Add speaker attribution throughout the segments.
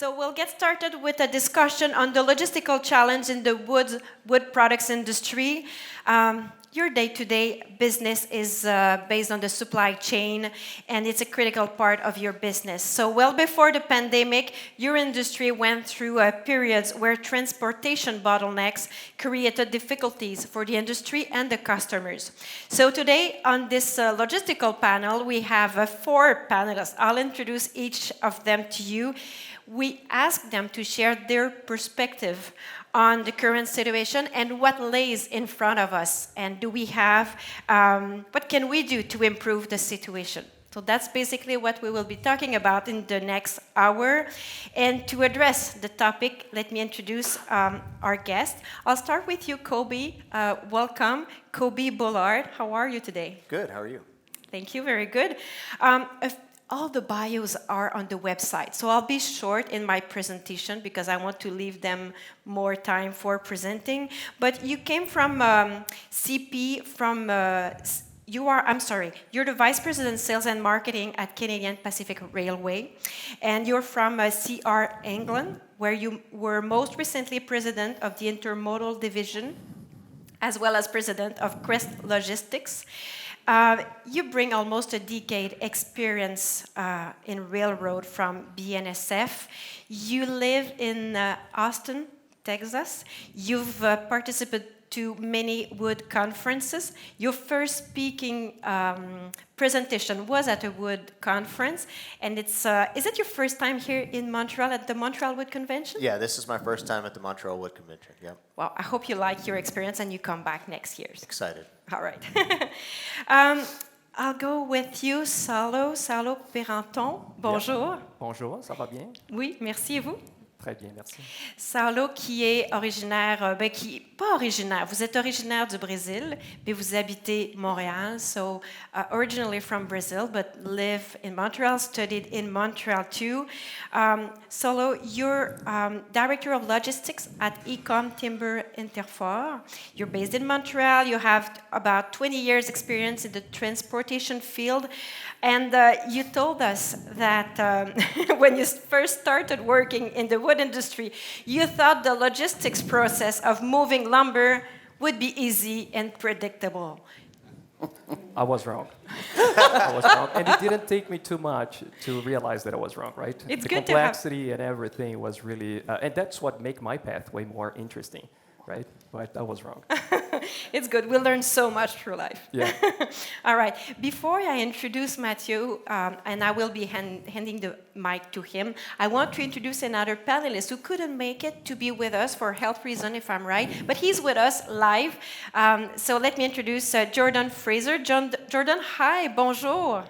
Speaker 1: So we'll get started with a discussion on the logistical challenge in the wood products industry. Your day-to-day business is based on the supply chain, and it's a critical part of your business. So well before the pandemic, your industry went through periods where transportation bottlenecks created difficulties for the industry and the customers. So today on this logistical panel, we have 4 panelists. I'll introduce each of them to you. We ask them to share their perspective on the current situation and what lays in front of us, and do we have, what can we do to improve the situation? So that's basically what we will be talking about in the next hour. And to address the topic, let me introduce our guest. I'll start with you, Coby. Welcome, Coby Bullard. How are you today?
Speaker 2: Good, how are you?
Speaker 1: Thank you, very good. All the bios are on the website, so I'll be short in my presentation because I want to leave them more time for presenting. But you came from CP, you're the Vice President Sales and Marketing at Canadian Pacific Railway, and you're from CR England, where you were most recently President of the Intermodal Division, as well as President of Crest Logistics. You bring almost a decade experience in railroad from BNSF. You live in Austin, Texas. You've participated to many wood conferences. Your first speaking presentation was at a wood conference, and is it your first time here in Montreal at the Montreal Wood Convention?
Speaker 2: Yeah, this is my first time at the Montreal Wood Convention, yeah.
Speaker 1: Well, I hope you like your experience and you come back next year.
Speaker 2: Excited.
Speaker 1: All right. I'll go with you, Saulo. Saulo Peranton. Bonjour.
Speaker 3: Bien. Bonjour, ça va bien?
Speaker 1: Oui, merci, et vous?
Speaker 3: Très bien, merci.
Speaker 1: Saulo, qui est originaire, pas originaire, vous êtes originaire du Brésil, mais vous habitez Montréal, so originally from Brazil, but live in Montreal, studied in Montreal too. Saulo, you're Director of Logistics at Ecom Timber Interfor. You're based in Montreal, you have about 20 years experience in the transportation field, and you told us that when you first started working in the wood industry, you thought the logistics process of moving lumber would be easy and predictable.
Speaker 3: I was wrong. I was wrong. And it didn't take me too much to realize that I was wrong, right?
Speaker 1: It's
Speaker 3: the
Speaker 1: good
Speaker 3: complexity and everything was really, and that's what made my pathway more interesting, right? But I was wrong.
Speaker 1: It's good. We learn so much through life.
Speaker 3: Yeah.
Speaker 1: All right. Before I introduce Mathieu, and I will be handing the mic to him, I want to introduce another panelist who couldn't make it to be with us for health reason, if I'm right, but he's with us live. So let me introduce Jordan Frasier. Jordan, hi, bonjour.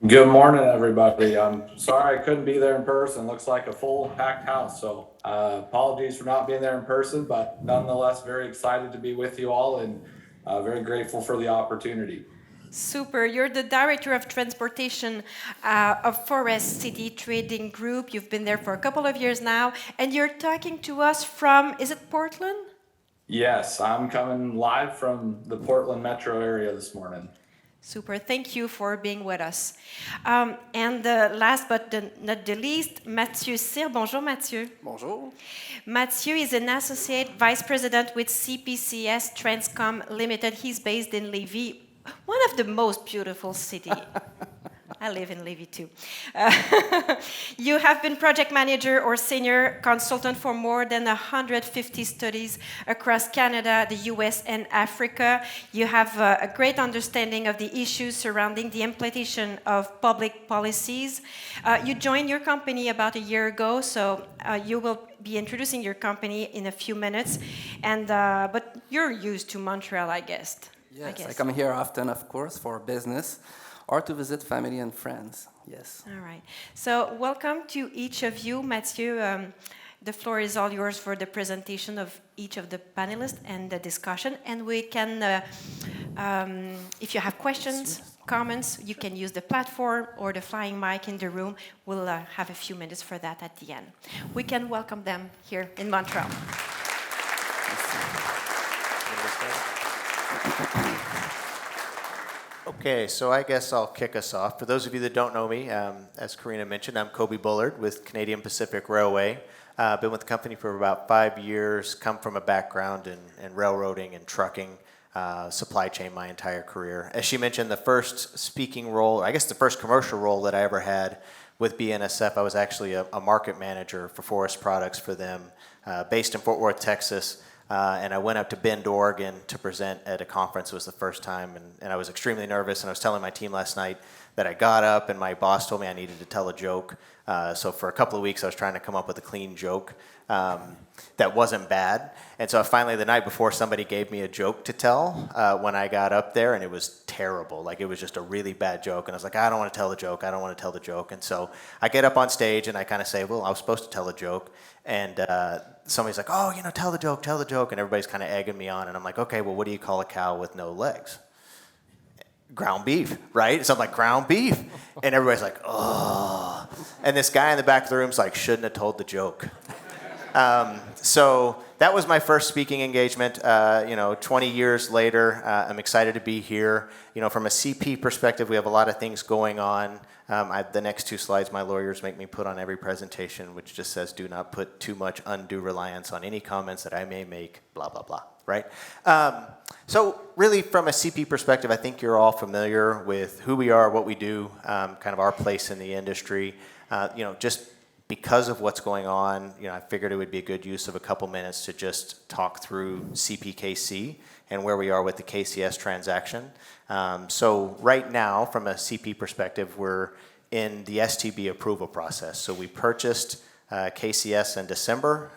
Speaker 4: Good morning, everybody. I'm sorry I couldn't be there in person. Looks like a full packed house, so apologies for not being there in person, but nonetheless, very excited to be with you all and very grateful for the opportunity.
Speaker 1: Super. You're the Director of Transportation of Forest City Trading Group. You've been there for a couple of years now, and you're talking to us from, is it Portland?
Speaker 4: Yes, I'm coming live from the Portland metro area this morning.
Speaker 1: Super. Thank you for being with us. And last but not the least, Mathieu Cyr. Bonjour, Mathieu.
Speaker 5: Bonjour.
Speaker 1: Mathieu is an Associate Vice President with CPCS Transcom Limited. He's based in Lévis, one of the most beautiful cities. I live in Lévis too. You have been project manager or senior consultant for more than 150 studies across Canada, the US, and Africa. You have a great understanding of the issues surrounding the implementation of public policies. You joined your company about a year ago, so you will be introducing your company in a few minutes. And but you're used to Montreal, I guess.
Speaker 5: Yes, I come here often, of course, for business or to visit family and friends. Yes.
Speaker 1: All right. So welcome to each of you. Mathieu, the floor is all yours for the presentation of each of the panelists and the discussion. And we can, if you have questions, comments, you can use the platform or the flying mic in the room. We'll have a few minutes for that at the end. We can welcome them here in Montreal.
Speaker 2: Okay, so I guess I'll kick us off. For those of you that don't know me, as Karina mentioned, I'm Coby Bullard with Canadian Pacific Railway. Been with the company for about 5 years, come from a background in railroading and trucking, supply chain my entire career. As she mentioned, the first speaking role, I guess the first commercial role that I ever had with BNSF, I was actually a market manager for forest products for them, based in Fort Worth, Texas. And I went up to Bend, Oregon to present at a conference. It was the first time, and I was extremely nervous. And I was telling my team last night that I got up and my boss told me I needed to tell a joke. So for a couple of weeks, I was trying to come up with a clean joke that wasn't bad. And so finally, the night before, somebody gave me a joke to tell when I got up there, and it was terrible. Like, it was just a really bad joke. And I was like, I don't want to tell the joke. I don't want to tell the joke. And so I get up on stage, and I kind of say, well, I was supposed to tell a joke. And somebody's like, oh, tell the joke. And everybody's kind of egging me on. And I'm like, okay, well, what do you call a cow with no legs? Ground beef, right? So I'm like, ground beef. And everybody's like, oh. And this guy in the back of the room's like, shouldn't have told the joke. So that was my first speaking engagement. 20 years later, I'm excited to be here. From a CP perspective, we have a lot of things going on. The next 2 slides my lawyers make me put on every presentation, which just says, do not put too much undue reliance on any comments that I may make, blah, blah, blah, right? So really, from a CP perspective, I think you're all familiar with who we are, what we do, kind of our place in the industry. Just because of what's going on, I figured it would be a good use of a couple minutes to just talk through CPKC and where we are with the KCS transaction. So right now, from a CP perspective, we're in the STB approval process. So we purchased KCS in December,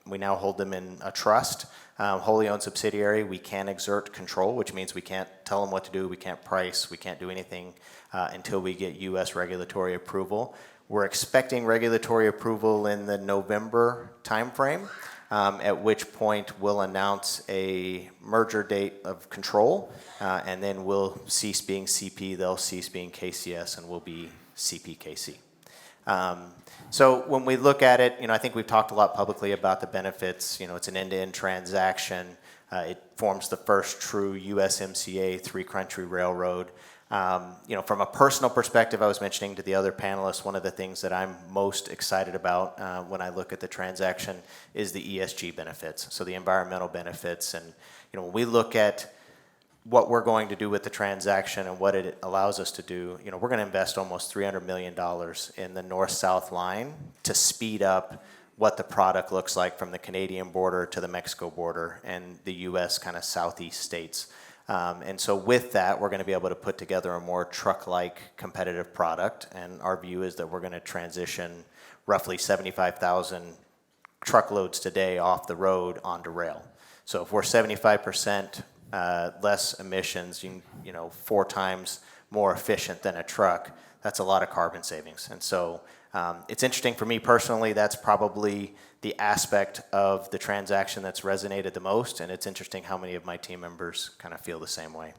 Speaker 2: we now hold them in a trust, wholly owned subsidiary. We can exert control, which means we can't tell them what to do, we can't price, we can't do anything until we get U.S. regulatory approval. We're expecting regulatory approval in the November timeframe, at which point we'll announce a merger date of control, and then we'll cease being CP, they'll cease being KCS, and we'll be CPKC. So when we look at it, I think we've talked a lot publicly about the benefits. It's an end-to-end transaction. It forms the first true USMCA 3-country railroad. From a personal perspective, I was mentioning to the other panelists, one of the things that I'm most excited about when I look at the transaction is the ESG benefits, so the environmental benefits. And when we look at what we're going to do with the transaction and what it allows us to do, we're going to invest almost $300 million in the north-south line to speed up what the product looks like from the Canadian border to the Mexico border and the U.S. kind of southeast states. And so with that, we're going to be able to put together a more truck-like competitive product. And our view is that we're going to transition roughly 75,000 truckloads today off the road onto rail. So if we're 75% less emissions, 4 times more efficient than a truck, that's a lot of carbon savings. And so it's interesting for me personally, that's probably the aspect of the transaction that's resonated the most, and it's interesting how many of my team members kind of feel the same way.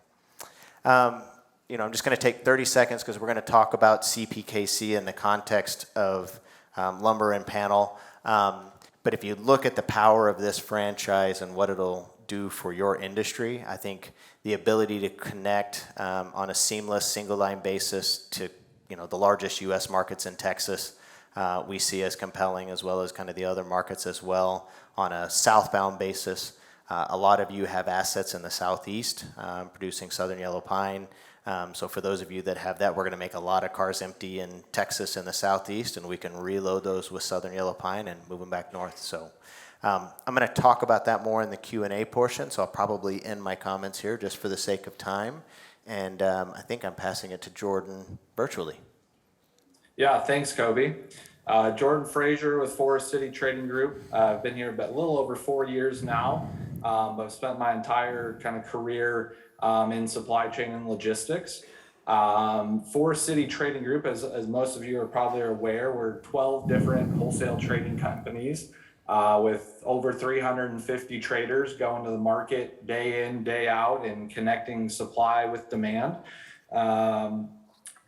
Speaker 2: I'm just going to take 30 seconds because we're going to talk about CPKC in the context of lumber and panel. But if you look at the power of this franchise and what it'll do for your industry, I think the ability to connect on a seamless single-line basis to the largest U.S. markets in Texas, we see as compelling, as well as kind of the other markets as well. On a southbound basis, a lot of you have assets in the southeast producing southern yellow pine. So for those of you that have that, we're going to make a lot of cars empty in Texas in the southeast, and we can reload those with southern yellow pine and move them back north. So I'm going to talk about that more in the Q&A portion, so I'll probably end my comments here just for the sake of time. And I think I'm passing it to Jordan virtually.
Speaker 4: Yeah, thanks, Coby. Jordan Frasier with Forest City Trading Group. I've been here a little over 4 years now, but I've spent my entire kind of career in supply chain and logistics. Forest City Trading Group, as most of you are probably aware, we're 12 different wholesale trading companies with over 350 traders going to the market day in, day out and connecting supply with demand.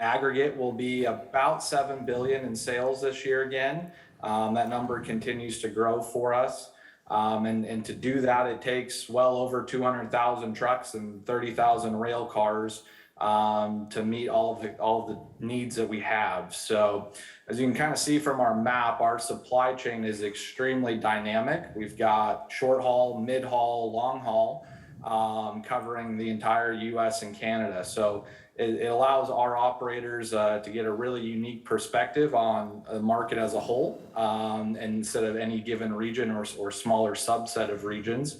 Speaker 4: Aggregate will be about $7 billion in sales this year again. That number continues to grow for us. And to do that, it takes well over 200,000 trucks and 30,000 rail cars to meet all of the needs that we have. So as you can kind of see from our map, our supply chain is extremely dynamic. We've got short haul, mid haul, long haul, covering the entire US and Canada. So it allows our operators to get a really unique perspective on the market as a whole, and instead of any given region or smaller subset of regions.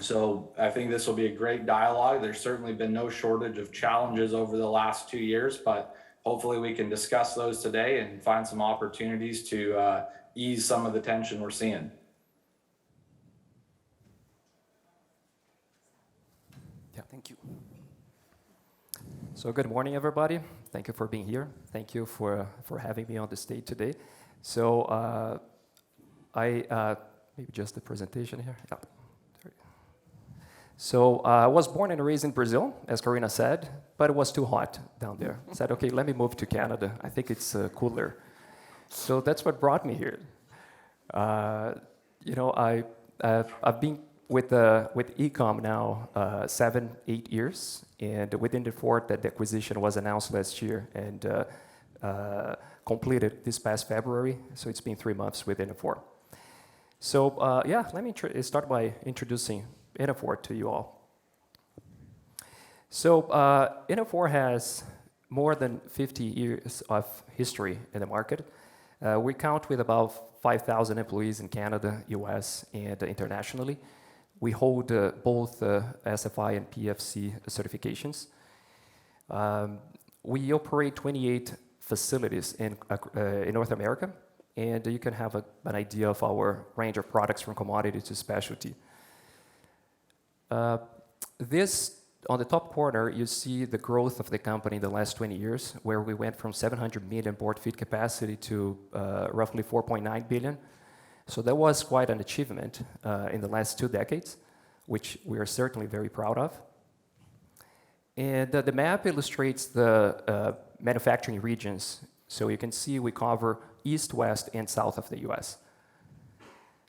Speaker 4: So I think this will be a great dialogue. There's certainly been no shortage of challenges over the last 2 years, but hopefully we can discuss those today and find some opportunities to ease some of the tension we're seeing.
Speaker 3: Yeah, thank you. So good morning, everybody. Thank you for being here. Thank you for having me on the stage today. So maybe just the presentation here. Yeah. So I was born and raised in Brazil, as Karina said, but it was too hot down there. I said, okay, let me move to Canada. I think it's cooler. So that's what brought me here. I've been with Ecom now 7-8 years, and with Interfor, that the acquisition was announced last year and completed this past February. So it's been 3 months with Interfor. So let me start by introducing Interfor to you all. So Interfor has more than 50 years of history in the market. We count with about 5,000 employees in Canada, US, and internationally. We hold both SFI and PFC certifications. We operate 28 facilities in North America, and you can have an idea of our range of products from commodity to specialty. On the top corner, you see the growth of the company in the last 20 years, where we went from 700 million board feet capacity to roughly 4.9 billion. So that was quite an achievement in the last 2 decades, which we are certainly very proud of. And the map illustrates the manufacturing regions. So you can see we cover east, west, and south of the US.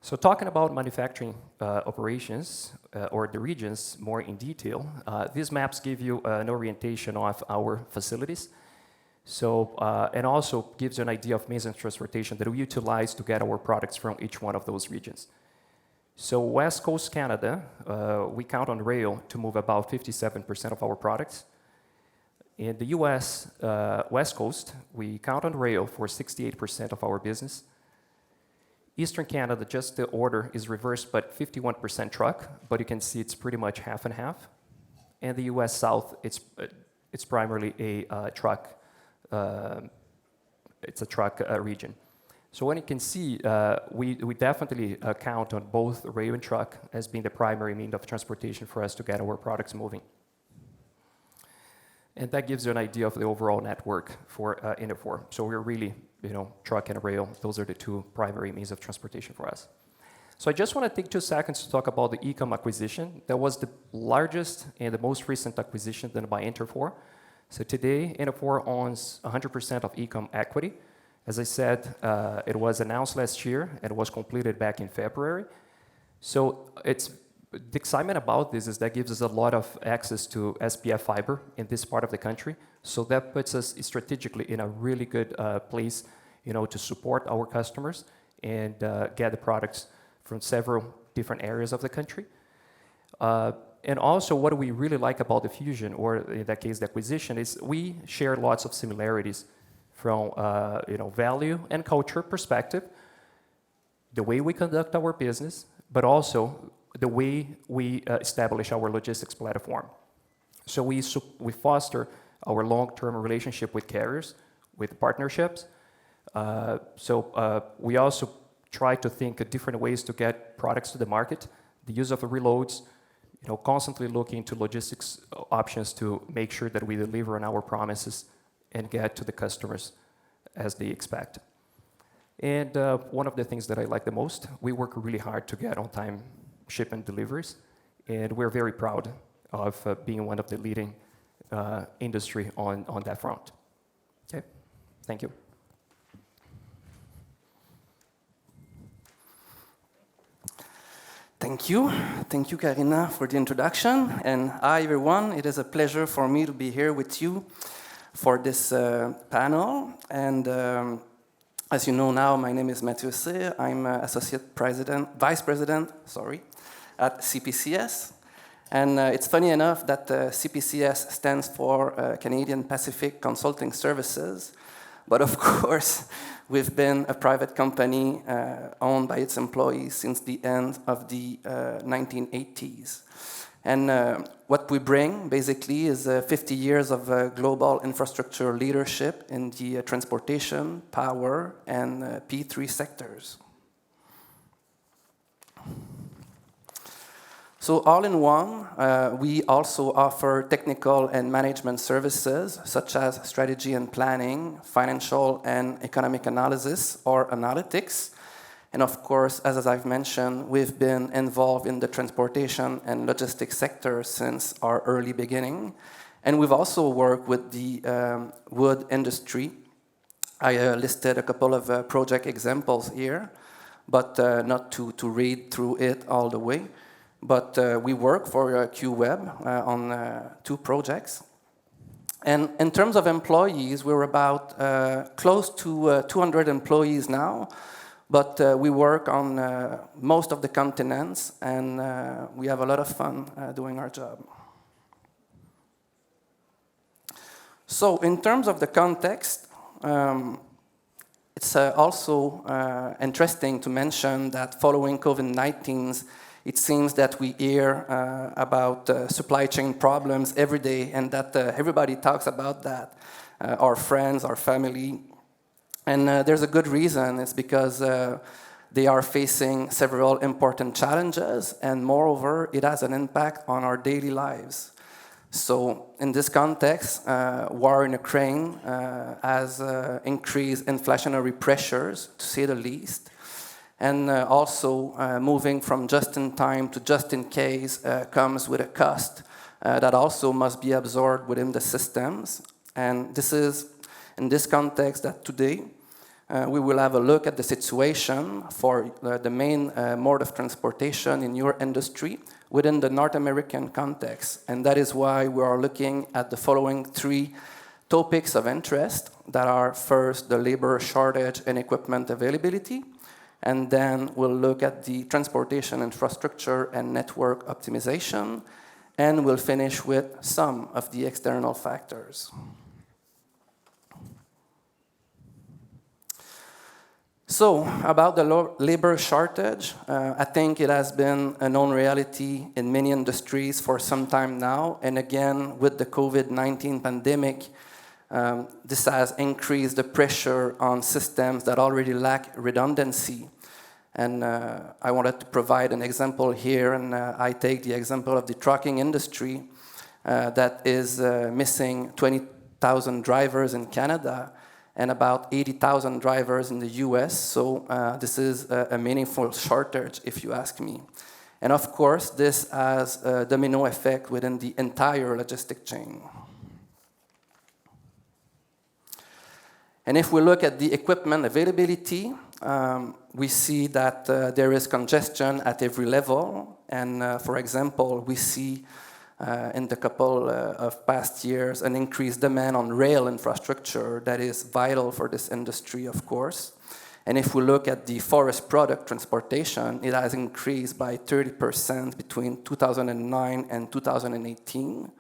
Speaker 3: So talking about manufacturing operations or the regions more in detail, these maps give you an orientation of our facilities. So, and also gives you an idea of means of transportation that we utilize to get our products from each one of those regions. So West Coast Canada, we count on rail to move about 57% of our products. In the US West Coast, we count on rail for 68% of our business. Eastern Canada, just the order is reversed, but 51% truck, but you can see it's pretty much half and half. And the US South, it's primarily a truck. It's a truck region. So when you can see, we definitely count on both rail and truck as being the primary means of transportation for us to get our products moving. And that gives you an idea of the overall network for Interfor. So we're really, truck and rail, those are the 2 primary means of transportation for us. So I just want to take 2 seconds to talk about the Ecom acquisition. That was the largest and the most recent acquisition done by Interfor. So today, Interfor owns 100% of Ecom equity. As I said, it was announced last year and was completed back in February. So the excitement about this is that gives us a lot of access to SPF fiber in this part of the country. So that puts us strategically in a really good place, to support our customers and get the products from several different areas of the country. And also what we really like about the fusion, or in that case, the acquisition, is we share lots of similarities from value and culture perspective, the way we conduct our business, but also the way we establish our logistics platform. So we foster our long-term relationship with carriers, with partnerships. We also try to think of different ways to get products to the market, the use of reloads, constantly looking into logistics options to make sure that we deliver on our promises and get to the customers as they expect. And one of the things that I like the most, we work really hard to get on-time shipment deliveries, and we're very proud of being one of the leading industry on that front. Okay, thank you.
Speaker 5: Thank you. Thank you, Karina, for the introduction. And hi, everyone. It is a pleasure for me to be here with you for this panel. And as you know now, my name is Mathieu. I'm Vice President, at CPCS. And it's funny enough that CPCS stands for Canadian Pacific Consulting Services. But of course, we've been a private company owned by its employees since the end of the 1980s. And what we bring, basically, is 50 years of global infrastructure leadership in the transportation, power, and P3 sectors. So all in one, we also offer technical and management services such as strategy and planning, financial and economic analysis or analytics. And of course, as I've mentioned, we've been involved in the transportation and logistics sector since our early beginning. And we've also worked with the wood industry. I listed a couple of project examples here, but not to read through it all the way. But we work for QWeb on 2 projects. And in terms of employees, we're about close to 200 employees now, but we work on most of the continents, and we have a lot of fun doing our job. So in terms of the context, it's also interesting to mention that following COVID-19, it seems that we hear about supply chain problems every day, and that everybody talks about that, our friends, our family. And there's a good reason. It's because they are facing several important challenges, and moreover, it has an impact on our daily lives. So in this context, war in Ukraine has increased inflationary pressures, to say the least. And also, moving from just-in-time to just-in-case comes with a cost that also must be absorbed within the systems. And this is in this context that today we will have a look at the situation for the main mode of transportation in your industry within the North American context. And that is why we are looking at the following 3 topics of interest that are, first, the labor shortage and equipment availability. And then we'll look at the transportation infrastructure and network optimization. And we'll finish with some of the external factors. So, about the labor shortage, I think it has been a known reality in many industries for some time now. And again, with the COVID-19 pandemic, this has increased the pressure on systems that already lack redundancy. And I wanted to provide an example here, and I take the example of the trucking industry that is missing 20,000 drivers in Canada and about 80,000 drivers in the US. So this is a meaningful shortage, if you ask me. And of course, this has a domino effect within the entire logistic chain. And if we look at the equipment availability, we see that there is congestion at every level. And for example, we see in the couple of past years an increased demand on rail infrastructure that is vital for this industry, of course. And if we look at the forest product transportation, it has increased by 30% between 2009 and 2018.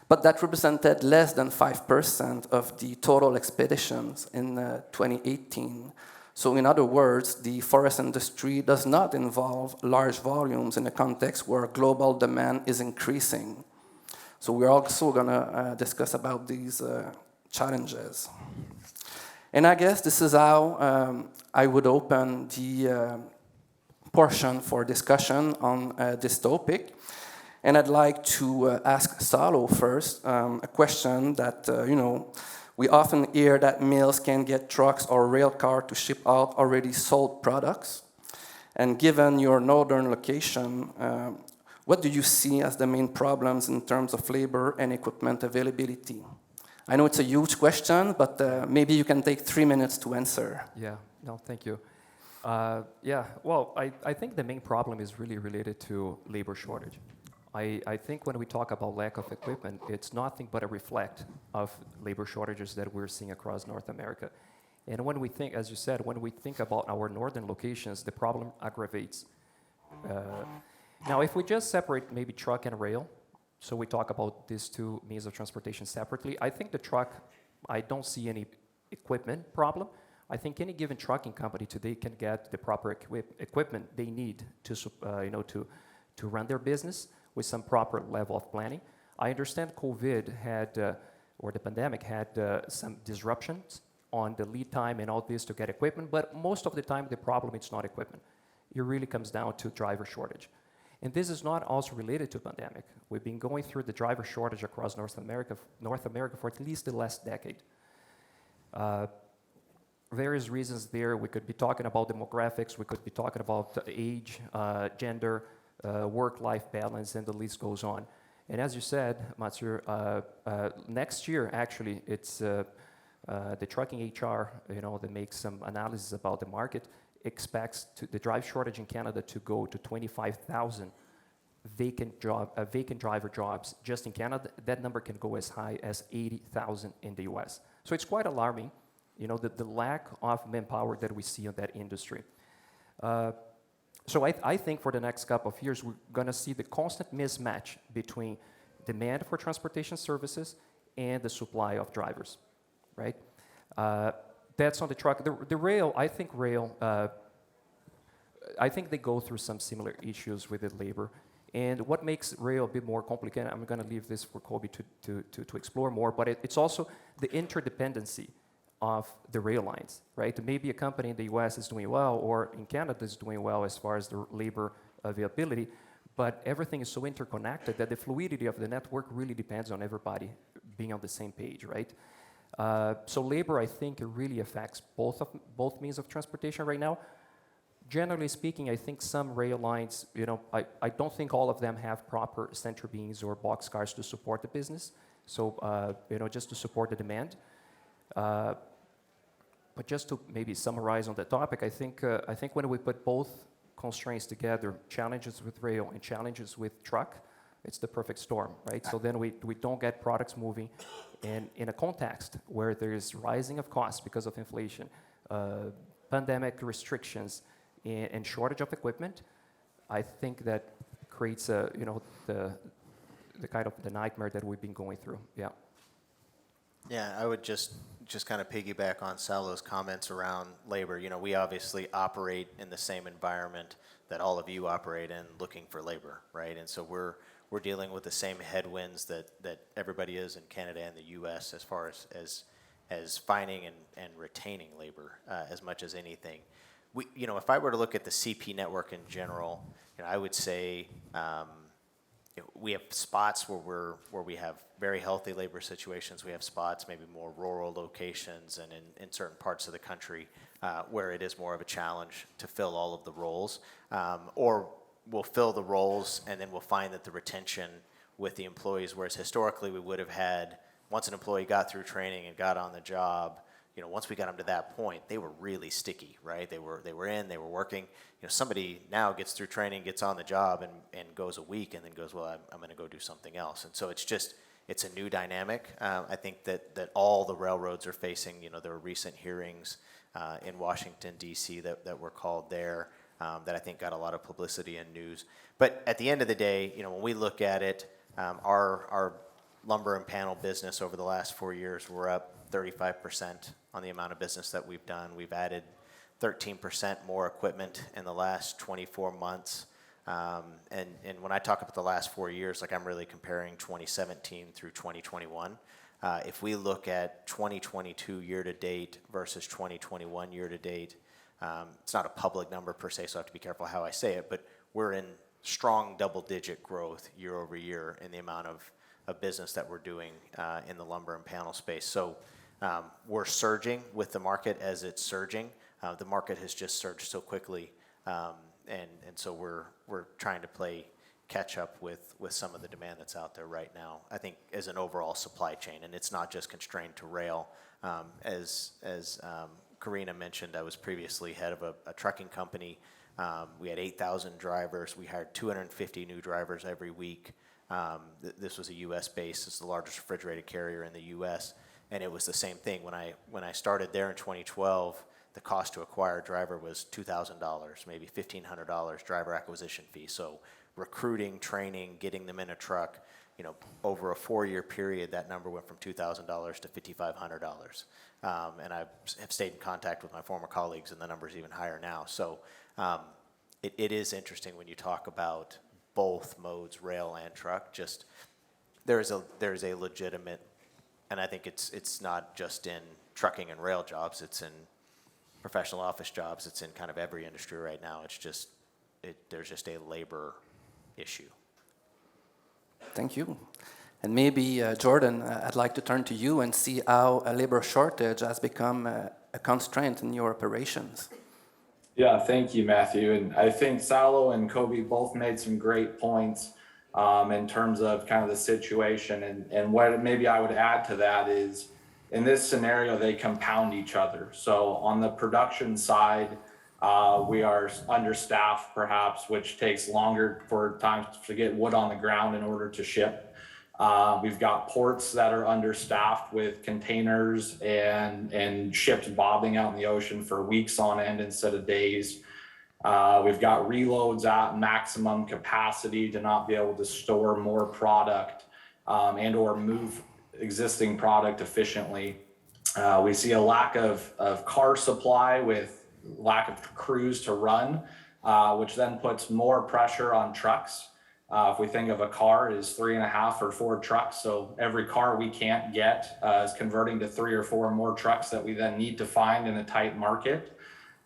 Speaker 5: But that represented less than 5% of the total expeditions in 2018. So in other words, the forest industry does not involve large volumes in a context where global demand is increasing. So we're also going to discuss about these challenges. And I guess this is how I would open the portion for discussion on this topic. And I'd like to ask Saulo first a question that, we often hear that mills can get trucks or rail car to ship out already sold products. And given your northern location, what do you see as the main problems in terms of labor and equipment availability? I know it's a huge question, but maybe you can take 3 minutes to answer.
Speaker 3: Yeah, no, thank you. Yeah, well, I think the main problem is really related to labor shortage. I think when we talk about lack of equipment, it's nothing but a reflect of labor shortages that we're seeing across North America. And when we think, as you said, when we think about our northern locations, the problem aggravates. Now, if we just separate maybe truck and rail, so we talk about these two means of transportation separately, I think the truck, I don't see any equipment problem. I think any given trucking company today can get the proper equipment they need to, to run their business with some proper level of planning. I understand COVID had, or the pandemic had some disruptions on the lead time and all this to get equipment, but most of the time the problem is not equipment. It really comes down to driver shortage. And this is not also related to pandemic. We've been going through the driver shortage across North America for at least the last decade. Various reasons there. We could be talking about demographics, we could be talking about age, gender, work-life balance, and the list goes on. And as you said, Mathieu, next year, actually, it's the trucking HR, that makes some analysis about the market, expects the drive shortage in Canada to go to 25,000 vacant driver jobs just in Canada. That number can go as high as 80,000 in the US. So it's quite alarming, the lack of manpower that we see in that industry. So I think for the next couple of years, we're going to see the constant mismatch between demand for transportation services and the supply of drivers, right? That's on the truck. The rail, I think they go through some similar issues with the labor. And what makes rail a bit more complicated, I'm going to leave this for Coby to explore more, but it's also the interdependency of the rail lines, right? Maybe a company in the US is doing well, or in Canada is doing well as far as the labor availability, but everything is so interconnected that the fluidity of the network really depends on everybody being on the same page, right? So labor, I think, it really affects both means of transportation right now. Generally speaking, I think some rail lines, I don't think all of them have proper center beams or boxcars to support the business. So, just to support the demand. But just to maybe summarize on the topic, I think when we put both constraints together, challenges with rail and challenges with truck, it's the perfect storm, right? So then we don't get products moving. And in a context where there is rising of costs because of inflation, pandemic restrictions, and shortage of equipment, I think that creates the kind of the nightmare that we've been going through. Yeah.
Speaker 2: Yeah, I would just kind of piggyback on Saulo's comments around labor. We obviously operate in the same environment that all of you operate in, looking for labor, right? And so we're dealing with the same headwinds that everybody is in Canada and the U.S. as far as finding and retaining labor as much as anything. If I were to look at the CP network in general, I would say we have spots where we have very healthy labor situations. We have spots, maybe more rural locations, and in certain parts of the country where it is more of a challenge to fill all of the roles, or we'll fill the roles and then we'll find that the retention with the employees, whereas historically we would have had, once an employee got through training and got on the job, once we got them to that point, they were really sticky, right? They were they were working. Somebody now gets through training, gets on the job, and goes a week, and then goes, well, I'm going to go do something else. And so it's a new dynamic. I think that all the railroads are facing. There were recent hearings in Washington, D.C. that were called there that I think got a lot of publicity and news. But at the end of the day, when we look at it, our lumber and panel business over the last 4 years, we're up 35% on the amount of business that we've done. We've added 13% more equipment in the last 24 months. And when I talk about the last 4 years, I'm really comparing 2017 through 2021. If we look at 2022 year-to-date versus 2021 year-to-date, it's not a public number per se, so I have to be careful how I say it, but we're in strong double-digit growth year over year in the amount of business that we're doing in the lumber and panel space. So we're surging with the market as it's surging. The market has just surged so quickly, and so we're trying to play catch up with some of the demand that's out there right now. I think as an overall supply chain, and it's not just constrained to rail, as Karina mentioned, I was previously head of a trucking company. We had 8,000 drivers. We hired 250 new drivers every week. This was a U.S. base. It's the largest refrigerated carrier in the U.S. And it was the same thing. When I started there in 2012, the cost to acquire a driver was $2,000, maybe $1,500 driver acquisition fee. So recruiting, training, getting them in a truck, over a 4-year period, that number went from $2,000 to $5,500. And I have stayed in contact with my former colleagues, and the number's even higher now. So it is interesting when you talk about both modes, rail and truck. Just there's a legitimate, and I think it's not just in trucking and rail jobs. It's in professional office jobs. It's in kind of every industry right now. It's just there's just a labor issue.
Speaker 5: Thank you. And maybe, Jordan, I'd like to turn to you and see how a labor shortage has become a constraint in your operations.
Speaker 4: Yeah, thank you, Matthew. And I think Saulo and Coby both made some great points in terms of kind of the situation. And what maybe I would add to that is, in this scenario, they compound each other. So on the production side, we are understaffed perhaps, which takes longer for times to get wood on the ground in order to ship. We've got ports that are understaffed with containers and ships bobbing out in the ocean for weeks on end instead of days. We've got reloads at maximum capacity to not be able to store more product and or move existing product efficiently. We see a lack of car supply with lack of crews to run, which then puts more pressure on trucks. If we think of a car as 3.5 or 4 trucks, so every car we can't get is converting to 3 or 4 more trucks that we then need to find in a tight market.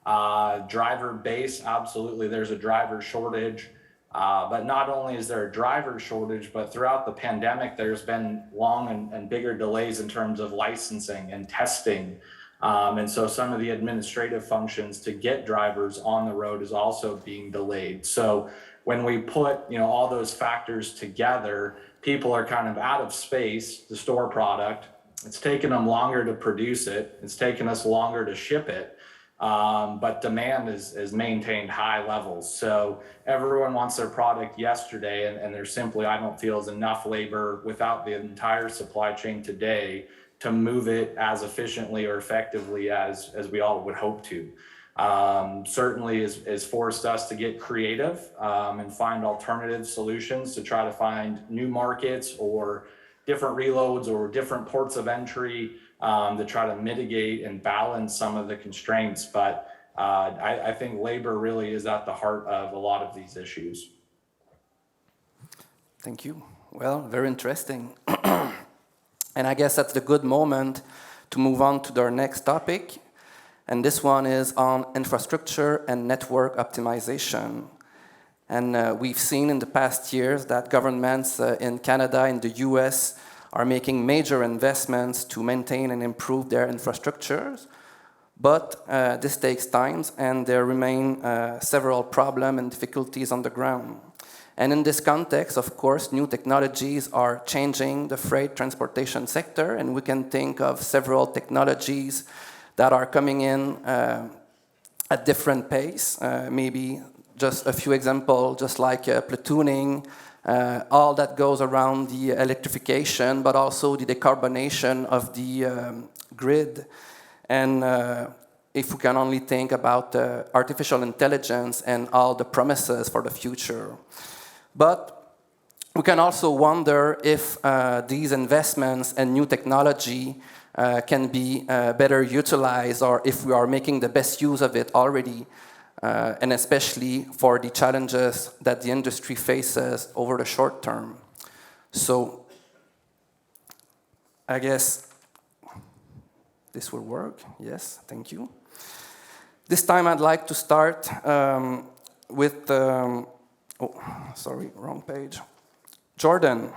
Speaker 4: Driver base, absolutely, there's a driver shortage. But not only is there a driver shortage, but throughout the pandemic, there's been long and bigger delays in terms of licensing and testing. And so some of the administrative functions to get drivers on the road is also being delayed. So when we put all those factors together, people are kind of out of space to store product. It's taken them longer to produce it. It's taken us longer to ship it. But demand is maintained high levels. So everyone wants their product yesterday, and there simply, I don't feel, is enough labor without the entire supply chain today to move it as efficiently or effectively as we all would hope to. Certainly has forced us to get creative and find alternative solutions to try to find new markets or different reloads or different ports of entry to try to mitigate and balance some of the constraints. But I think labor really is at the heart of a lot of these issues.
Speaker 5: Thank you. Well, very interesting. And I guess that's the good moment to move on to our next topic. And this one is on infrastructure and network optimization. And we've seen in the past years that governments in Canada and the US are making major investments to maintain and improve their infrastructures. But this takes time, and there remain several problems and difficulties on the ground. And in this context, of course, new technologies are changing the freight transportation sector, and we can think of several technologies that are coming in at different pace. Maybe just a few examples, just like platooning, all that goes around the electrification, but also the decarbonation of the grid. And if we can only think about artificial intelligence and all the promises for the future. But we can also wonder if these investments and new technology can be better utilized, or if we are making the best use of it already, and especially for the challenges that the industry faces over the short term. So I guess this will work. Yes, thank you. This time I'd like to start with, sorry, wrong page. Jordan,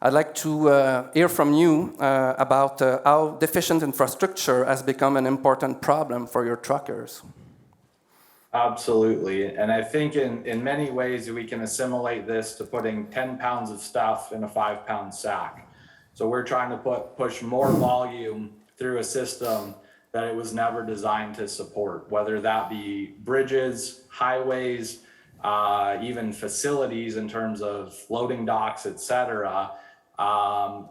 Speaker 5: I'd like to hear from you about how deficient infrastructure has become an important problem for your truckers.
Speaker 4: Absolutely. And I think in many ways we can assimilate this to putting 10 pounds of stuff in a 5-pound sack. So we're trying to push more volume through a system that it was never designed to support, whether that be bridges, highways, even facilities in terms of loading docks, et cetera.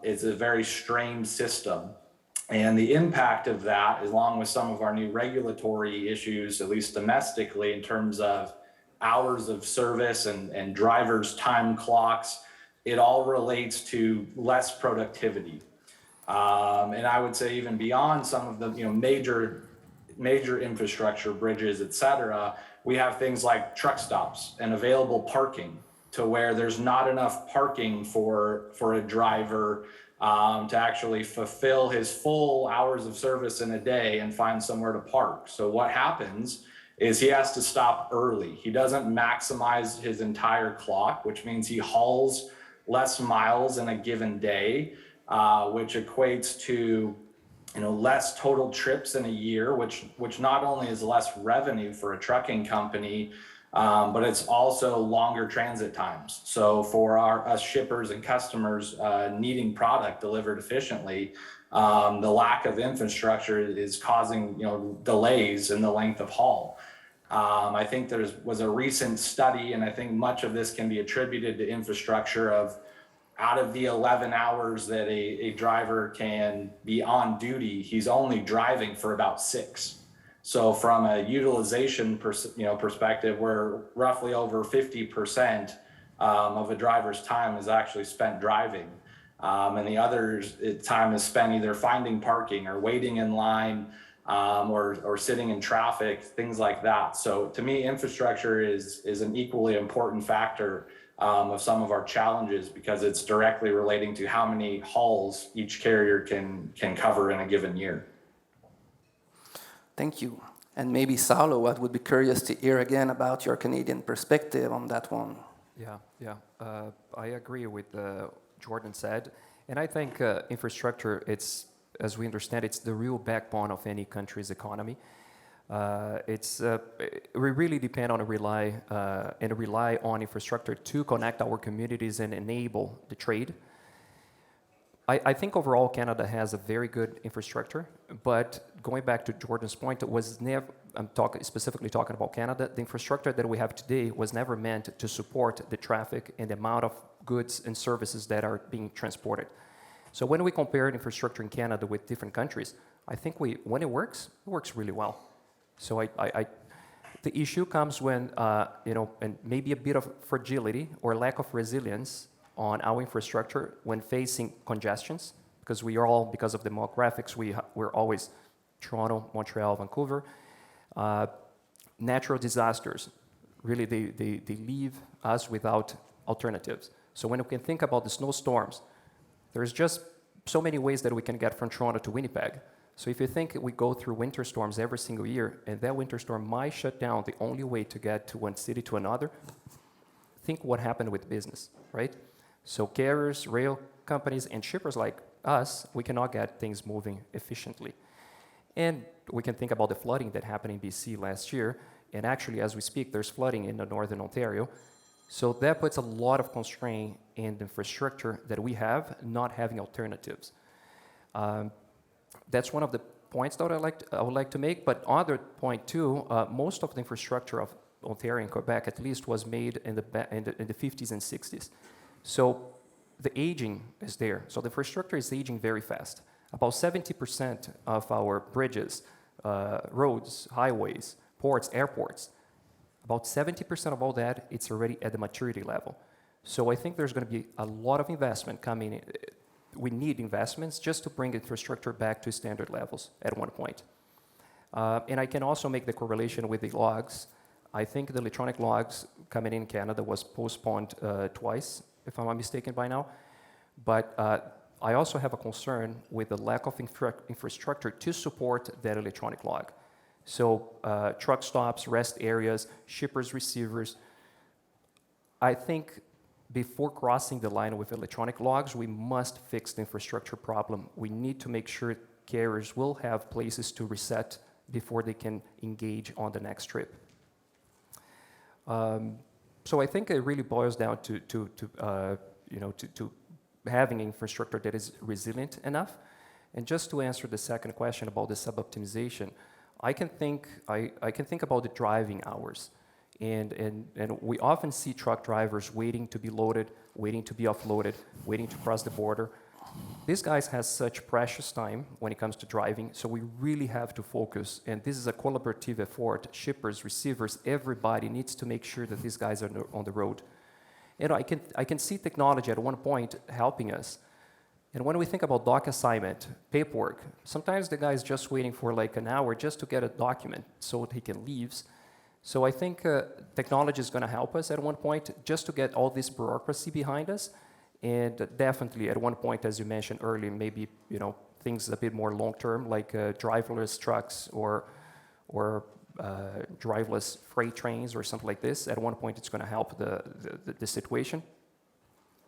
Speaker 4: It's a very strained system. And the impact of that, along with some of our new regulatory issues, at least domestically, in terms of hours of service and drivers' time clocks, it all relates to less productivity. And I would say even beyond some of the major infrastructure, bridges, et cetera, we have things like truck stops and available parking to where there's not enough parking for a driver to actually fulfill his full hours of service in a day and find somewhere to park. So what happens is he has to stop early. He doesn't maximize his entire clock, which means he hauls less miles in a given day, which equates to less total trips in a year, which not only is less revenue for a trucking company, but it's also longer transit times. So for us shippers and customers needing product delivered efficiently, the lack of infrastructure is causing delays in the length of haul. I think there was a recent study, and I think much of this can be attributed to infrastructure of out of the 11 hours that a driver can be on duty, he's only driving for about 6. So from a utilization perspective, we're roughly over 50% of a driver's time is actually spent driving. And the others, time is spent either finding parking or waiting in line or sitting in traffic, things like that. So to me, infrastructure is an equally important factor of some of our challenges because it's directly relating to how many hauls each carrier can cover in a given year.
Speaker 5: Thank you. And maybe Saulo, I would be curious to hear again about your Canadian perspective on that one.
Speaker 3: Yeah. I agree with Jordan said. And I think infrastructure, it's, as we understand, it's the real backbone of any country's economy. We really depend on rely on infrastructure to connect our communities and enable the trade. I think overall Canada has a very good infrastructure, but going back to Jordan's point, it was never, specifically talking about Canada, the infrastructure that we have today was never meant to support the traffic and the amount of goods and services that are being transported. So when we compare infrastructure in Canada with different countries, I think when it works really well. So the issue comes when, and maybe a bit of fragility or lack of resilience on our infrastructure when facing congestions, because because of demographics, we're always Toronto, Montreal, Vancouver. Natural disasters, really, they leave us without alternatives. So when we can think about the snowstorms, there's just so many ways that we can get from Toronto to Winnipeg. So if you think we go through winter storms every single year, and that winter storm might shut down the only way to get to one city to another, think what happened with business, right? So carriers, rail companies, and shippers like us, we cannot get things moving efficiently. And we can think about the flooding that happened in BC last year, and actually, as we speak, there's flooding in the northern Ontario. So that puts a lot of constraint in the infrastructure that we have, not having alternatives. That's one of the points that I would like to make. But other point too, most of the infrastructure of Ontario and Quebec, at least, was made in the 50s and 60s. So the aging is there. So the infrastructure is aging very fast. About 70% of our bridges, roads, highways, ports, airports, about 70% of all that, it's already at the maturity level. So I think there's going to be a lot of investment coming in. We need investments just to bring infrastructure back to standard levels at one point. And I can also make the correlation with the logs. I think the electronic logs coming in Canada was postponed twice, if I'm not mistaken by now. But I also have a concern with the lack of infrastructure to support that electronic log. So truck stops, rest areas, shippers, receivers. I think before crossing the line with electronic logs, we must fix the infrastructure problem. We need to make sure carriers will have places to reset before they can engage on the next trip. So I think it really boils down to having infrastructure that is resilient enough. And just to answer the second question about the sub-optimization, I can think about the driving hours. And we often see truck drivers waiting to be loaded, waiting to be offloaded, waiting to cross the border. These guys have such precious time when it comes to driving, so we really have to focus, and this is a collaborative effort. Shippers, receivers, everybody needs to make sure that these guys are on the road. And I can see technology at one point helping us. And when we think about doc assignment, paperwork, sometimes the guy is just waiting for like an hour just to get a document so he can leave. So I think technology is going to help us at one point just to get all this bureaucracy behind us. And definitely at one point, as you mentioned earlier, maybe things a bit more long-term, like driverless trucks or driverless freight trains or something like this. At one point, it's going to help the situation.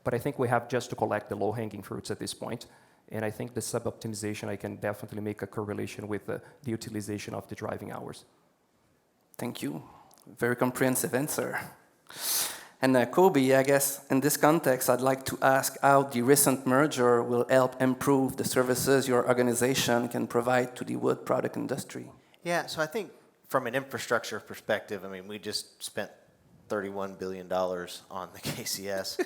Speaker 3: But I think we have just to collect the low-hanging fruits at this point. And I think the sub-optimization, I can definitely make a correlation with the utilization of the driving hours.
Speaker 5: Thank you. Very comprehensive answer. And Coby, I guess in this context, I'd like to ask how the recent merger will help improve the services your organization can provide to the wood product industry.
Speaker 2: Yeah, so I think from an infrastructure perspective, I mean, we just spent $31 billion on the KCS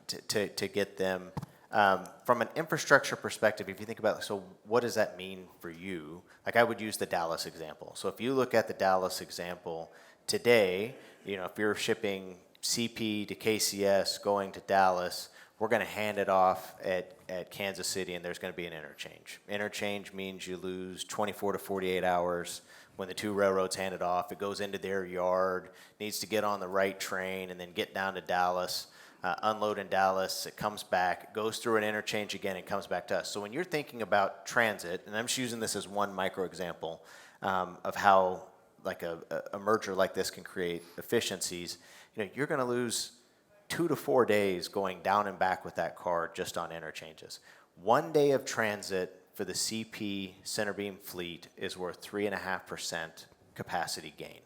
Speaker 2: to get them. From an infrastructure perspective, if you think about, so what does that mean for you? Like I would use the Dallas example. So if you look at the Dallas example today, if you're shipping CP to KCS going to Dallas, we're going to hand it off at Kansas City, and there's going to be an interchange. Interchange means you lose 24 to 48 hours when the two railroads hand it off. It goes into their yard, needs to get on the right train, and then get down to Dallas, unload in Dallas. It comes back, it goes through an interchange again, and comes back to us. So when you're thinking about transit, and I'm just using this as one micro example of how like a merger like this can create efficiencies, you're going to lose 2 to 4 days going down and back with that car just on interchanges. 1 day of transit for the CP centerbeam fleet is worth 3.5% capacity gain.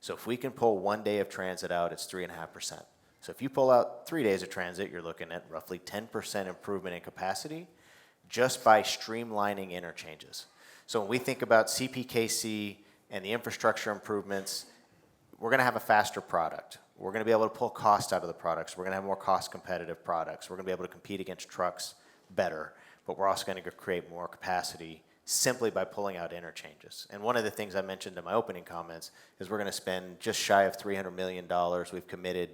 Speaker 2: So if we can pull 1 day of transit out, it's 3.5%. So if you pull out 3 days of transit, you're looking at roughly 10% improvement in capacity just by streamlining interchanges. So when we think about CPKC and the infrastructure improvements, we're going to have a faster product. We're going to be able to pull cost out of the products. We're going to have more cost-competitive products. We're going to be able to compete against trucks better, but we're also going to create more capacity simply by pulling out interchanges. And one of the things I mentioned in my opening comments is we're going to spend just shy of $300 million. We've committed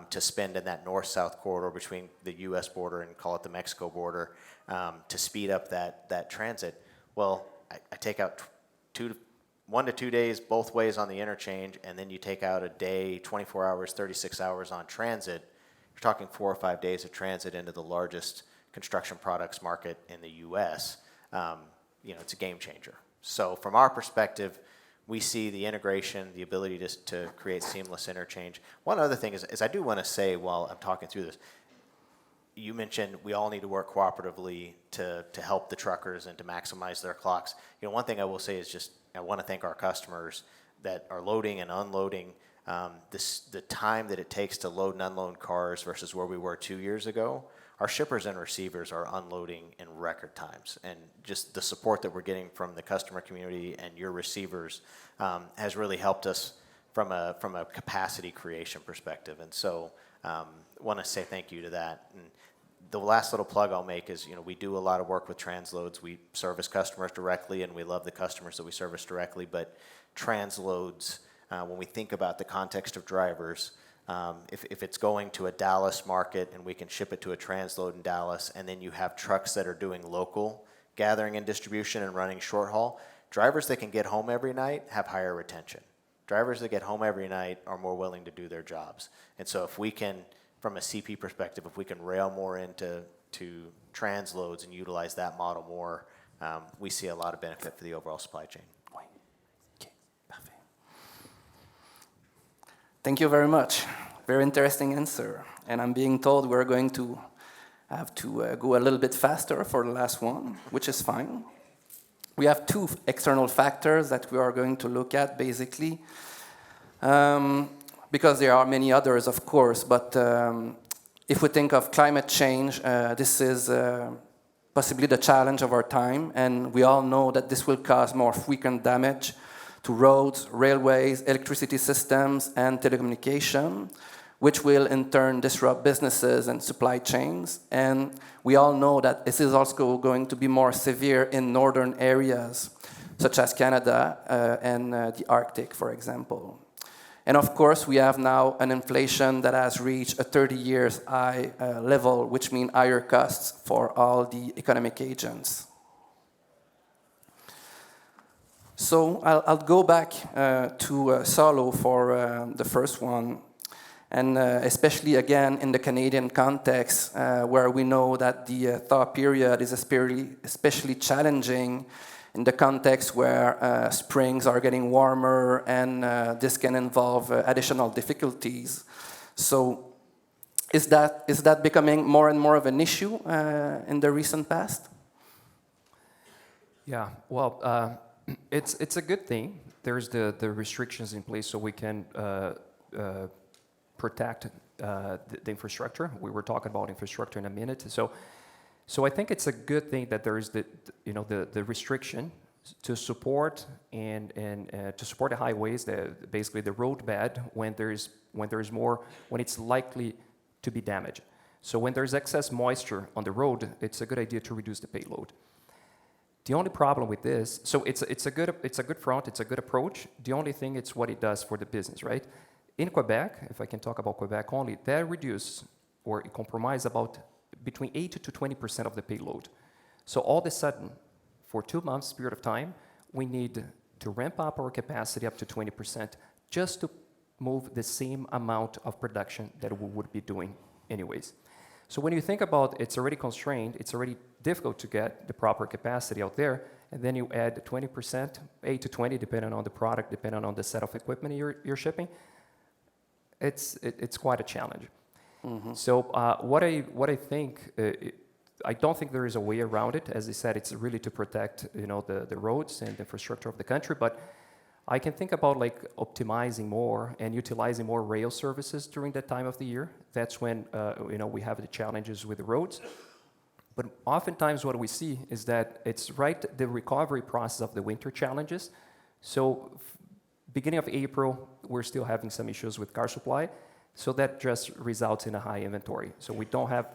Speaker 2: to spend in that north-south corridor between the U.S. border and call it the Mexico border to speed up that transit. Well, I take out 1 to 2 days both ways on the interchange, and then you take out a day, 24 hours, 36 hours on transit. You're talking 4 or 5 days of transit into the largest construction products market in the U.S. It's a game changer. So from our perspective, we see the integration, the ability to create seamless interchange. One other thing is I do want to say while I'm talking through this, you mentioned we all need to work cooperatively to help the truckers and to maximize their clocks. One thing I will say is just I want to thank our customers that are loading and unloading. The time that it takes to load and unload cars versus where we were 2 years ago, our shippers and receivers are unloading in record times. And just the support that we're getting from the customer community and your receivers has really helped us from a capacity creation perspective. And so I want to say thank you to that. And the last little plug I'll make is, we do a lot of work with transloads. We service customers directly, and we love the customers that we service directly. But transloads, when we think about the context of drivers, if it's going to a Dallas market and we can ship it to a transload in Dallas, and then you have trucks that are doing local gathering and distribution and running short haul, drivers that can get home every night have higher retention. Drivers that get home every night are more willing to do their jobs. And so if we can, from a CP perspective, if we can rail more into transloads and utilize that model more, we see a lot of benefit for the overall supply chain.
Speaker 5: Thank you very much. Very interesting answer. And I'm being told we're going to have to go a little bit faster for the last one, which is fine. We have 2 external factors that we are going to look at, basically, because there are many others, of course. But if we think of climate change, this is possibly the challenge of our time, and we all know that this will cause more frequent damage to roads, railways, electricity systems, and telecommunication, which will in turn disrupt businesses and supply chains. And we all know that this is also going to be more severe in northern areas, such as Canada and the Arctic, for example. And of course, we have now an inflation that has reached a 30-year high level, which means higher costs for all the economic agents. So I'll go back to Saulo for the first one, and especially again in the Canadian context, where we know that the thaw period is especially challenging in the context where springs are getting warmer, and this can involve additional difficulties. So is that becoming more and more of an issue in the recent past?
Speaker 3: Yeah, well, it's a good thing. There's the restrictions in place so we can protect the infrastructure. We were talking about infrastructure in a minute. So I think it's a good thing that there is the restriction to support and to support the highways, basically the road bed when it's likely to be damaged. So when there's excess moisture on the road, it's a good idea to reduce the payload. The only problem with this, so it's a good front, it's a good approach. The only thing it's what it does for the business, right? In Quebec, if I can talk about Quebec only, that reduce or compromise about between 8 to 20% of the payload. So all of a sudden, for 2 months period of time, we need to ramp up our capacity up to 20% just to move the same amount of production that we would be doing anyways. So when you think about it's already constrained, it's already difficult to get the proper capacity out there, and then you add 20%, 8 to 20, depending on the product, depending on the set of equipment you're shipping, it's quite a challenge. Mm-hmm. So what I think, I don't think there is a way around it. As I said, it's really to protect the roads and the infrastructure of the country. But I can think about like optimizing more and utilizing more rail services during that time of the year. That's when we have the challenges with the roads. But oftentimes what we see is that it's right the recovery process of the winter challenges. So beginning of April, we're still having some issues with car supply. So that just results in a high inventory. So we don't have,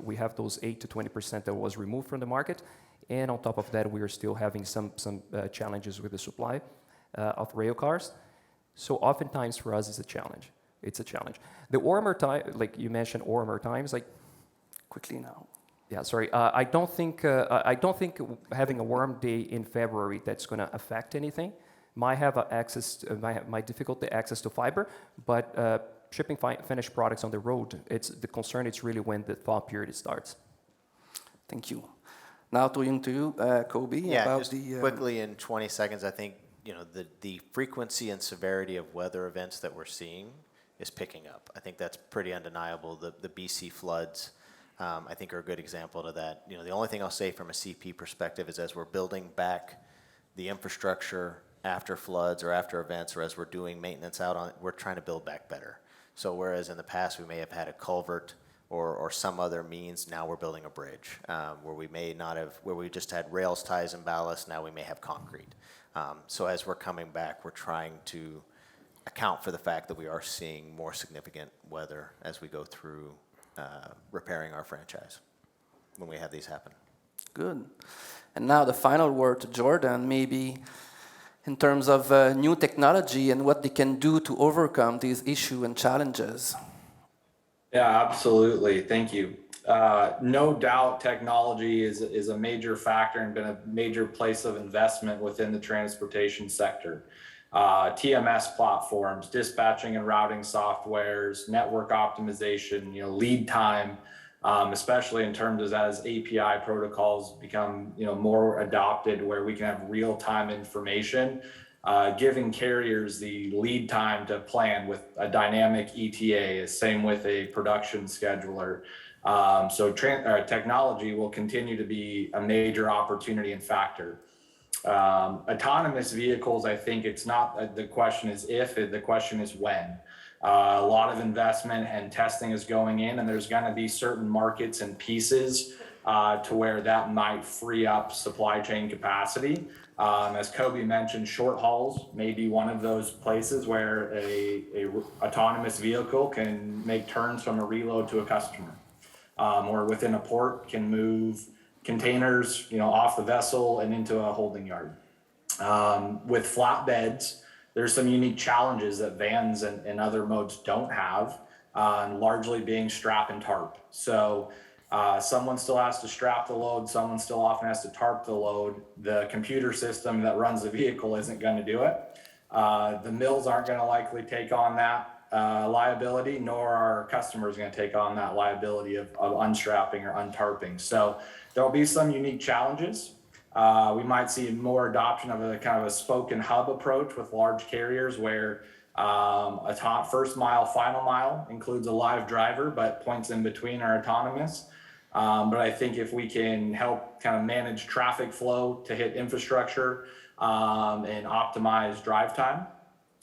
Speaker 3: we have those 8 to 20% that was removed from the market. And on top of that, we are still having some challenges with the supply of rail cars. So oftentimes for us, it's a challenge. It's a challenge. The warmer time, like you mentioned, warmer times, like quickly now. Yeah, sorry. I don't think having a warm day in February that's going to affect anything. Might have might difficulty access to fiber, but shipping finished products on the road, the concern is really when the thaw period starts. Thank you.
Speaker 5: Now turning to you, Coby.
Speaker 2: Yeah,
Speaker 5: about
Speaker 2: just quickly in 20 seconds, I think the frequency and severity of weather events that we're seeing is picking up. I think that's pretty undeniable. The BC floods, I think, are a good example of that. The only thing I'll say from a CP perspective is as we're building back the infrastructure after floods or after events, or as we're doing maintenance out on it, we're trying to build back better. So whereas in the past we may have had a culvert or some other means, now we're building a bridge where we may not have, where we just had rails, ties, and ballast, now we may have concrete. So as we're coming back, we're trying to account for the fact that we are seeing more significant weather as we go through repairing our franchise when we have these happen.
Speaker 5: Good. And now the final word to Jordan, maybe in terms of new technology and what they can do to overcome these issues and challenges.
Speaker 4: Yeah, absolutely. Thank you. No doubt technology is a major factor and been a major place of investment within the transportation sector. TMS platforms, dispatching and routing softwares, network optimization, lead time, especially in terms as API protocols become more adopted, where we can have real-time information, giving carriers the lead time to plan with a dynamic ETA, same with a production scheduler. So technology will continue to be a major opportunity and factor. Autonomous vehicles, I think it's not, the question is if, the question is when. A lot of investment and testing is going in, and there's going to be certain markets and pieces to where that might free up supply chain capacity. As Coby mentioned, short hauls may be one of those places where a autonomous vehicle can make turns from a reload to a customer, or within a port can move containers, off the vessel and into a holding yard. With flatbeds, there's some unique challenges that vans and other modes don't have, largely being strap and tarp. So someone still has to strap the load, someone still often has to tarp the load. The computer system that runs the vehicle isn't going to do it. The mills aren't going to likely take on that liability, nor are customers going to take on that liability of unstrapping or untarping. So there'll be some unique challenges. We might see more adoption of a kind of a spoke and hub approach with large carriers where a first mile, final mile includes a live driver, but points in between are autonomous. But I think if we can help kind of manage traffic flow to hit infrastructure and optimize drive time,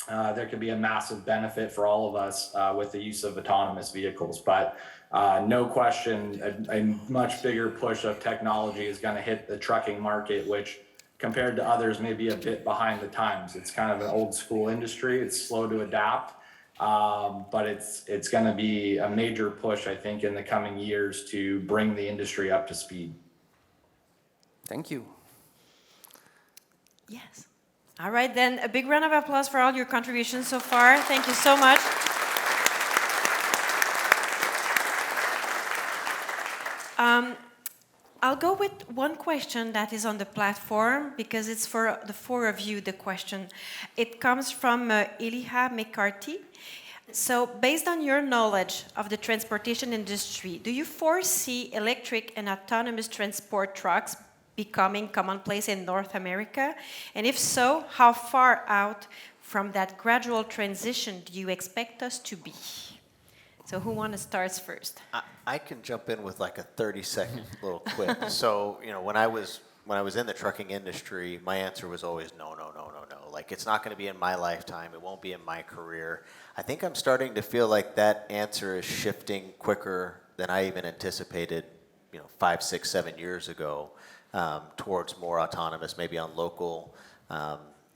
Speaker 4: there could be a massive benefit for all of us with the use of autonomous vehicles. But no question, a much bigger push of technology is going to hit the trucking market, which compared to others may be a bit behind the times. It's kind of an old school industry. It's slow to adapt, but it's going to be a major push, I think, in the coming years to bring the industry up to speed.
Speaker 5: Thank you.
Speaker 1: Yes. All right, then a big round of applause for all your contributions so far. Thank you so much. I'll go with one question that is on the platform because it's for the four of you, the question. It comes from Eliha McCarthy. So based on your knowledge of the transportation industry, do you foresee electric and autonomous transport trucks becoming commonplace in North America? And if so, how far out from that gradual transition do you expect us to be? So who wants to start first?
Speaker 2: I can jump in with like a 30-second little quip. So, when I was in the trucking industry, my answer was always no. Like, it's not going to be in my lifetime. It won't be in my career. I think I'm starting to feel like that answer is shifting quicker than I even anticipated, 5, 6, 7 years ago, towards more autonomous, maybe on local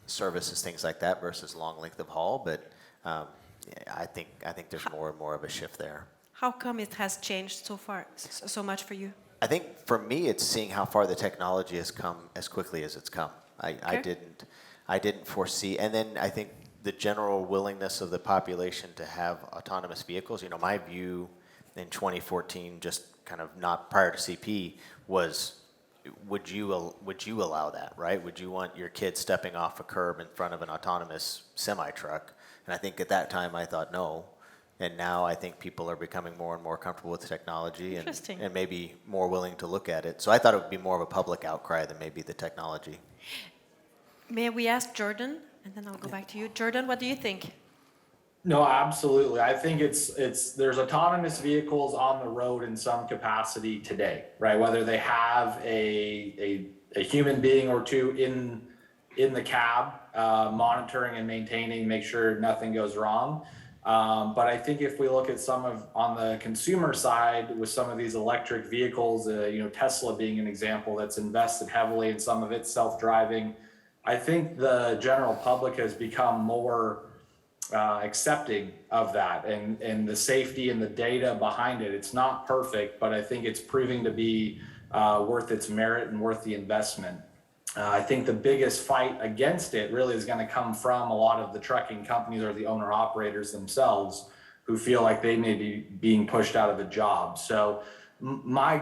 Speaker 2: services, things like that, versus long length of haul. But I think there's more and more of a shift there.
Speaker 1: How come it has changed so far, so much for you?
Speaker 2: I think for me, it's seeing how far the technology has come as quickly as it's come. I didn't foresee, and then I think the general willingness of the population to have autonomous vehicles. My view in 2014, just kind of not prior to CP, was would you allow that, right? Would you want your kid stepping off a curb in front of an autonomous semi-truck? And I think at that time I thought no. And now I think people are becoming more and more comfortable with technology and maybe more willing to look at it. So I thought it would be more of a public outcry than maybe the technology.
Speaker 1: May we ask Jordan? And then I'll go back to you. Jordan, what do you think?
Speaker 4: No, absolutely. I think there's autonomous vehicles on the road in some capacity today, right? Whether they have a human being or two in the cab, monitoring and maintaining, make sure nothing goes wrong. But I think if we look at on the consumer side with some of these electric vehicles, Tesla being an example that's invested heavily in some of its self-driving, I think the general public has become more accepting of that and the safety and the data behind it. It's not perfect, but I think it's proving to be worth its merit and worth the investment. I think the biggest fight against it really is going to come from a lot of the trucking companies or the owner operators themselves who feel like they may be being pushed out of a job. So my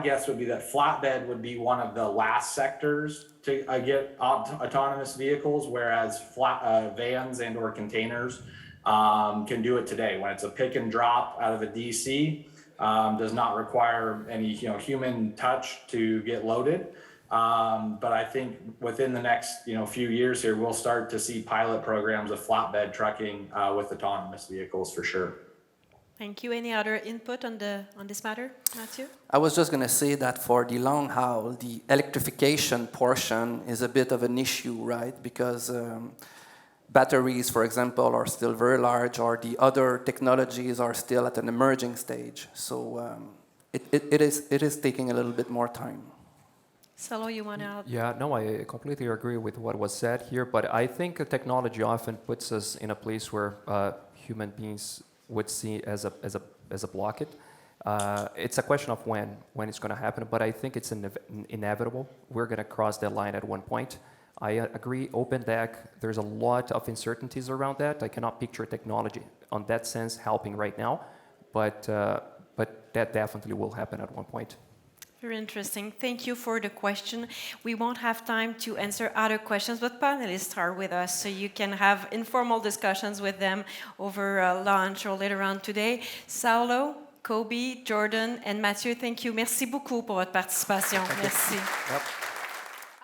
Speaker 4: guess would be that flatbed would be one of the last sectors to get autonomous vehicles, whereas vans and or containers can do it today. When it's a pick and drop out of a DC, does not require any human touch to get loaded. But I think within the next few years here, we'll start to see pilot programs of flatbed trucking with autonomous vehicles for sure.
Speaker 1: Thank you. Any other input on this matter, Mathieu?
Speaker 5: I was just going to say that for the long haul, the electrification portion is a bit of an issue, right? Because batteries, for example, are still very large, or the other technologies are still at an emerging stage. So it is taking a little bit more time.
Speaker 1: Saulo, you want to?
Speaker 3: Yeah, no, I completely agree with what was said here, but I think technology often puts us in a place where human beings would see as a blockade. It's a question of when it's going to happen, but I think it's inevitable. We're going to cross that line at one point. I agree, open deck, there's a lot of uncertainties around that. I cannot picture technology on that sense helping right now, but that definitely will happen at one point.
Speaker 1: Very interesting. Thank you for the question. We won't have time to answer other questions, but panelists are with us, so you can have informal discussions with them over lunch or later on today. Saulo, Coby, Jordan, and Mathieu, thank you. Merci beaucoup pour votre participation. Merci.
Speaker 3: Yep.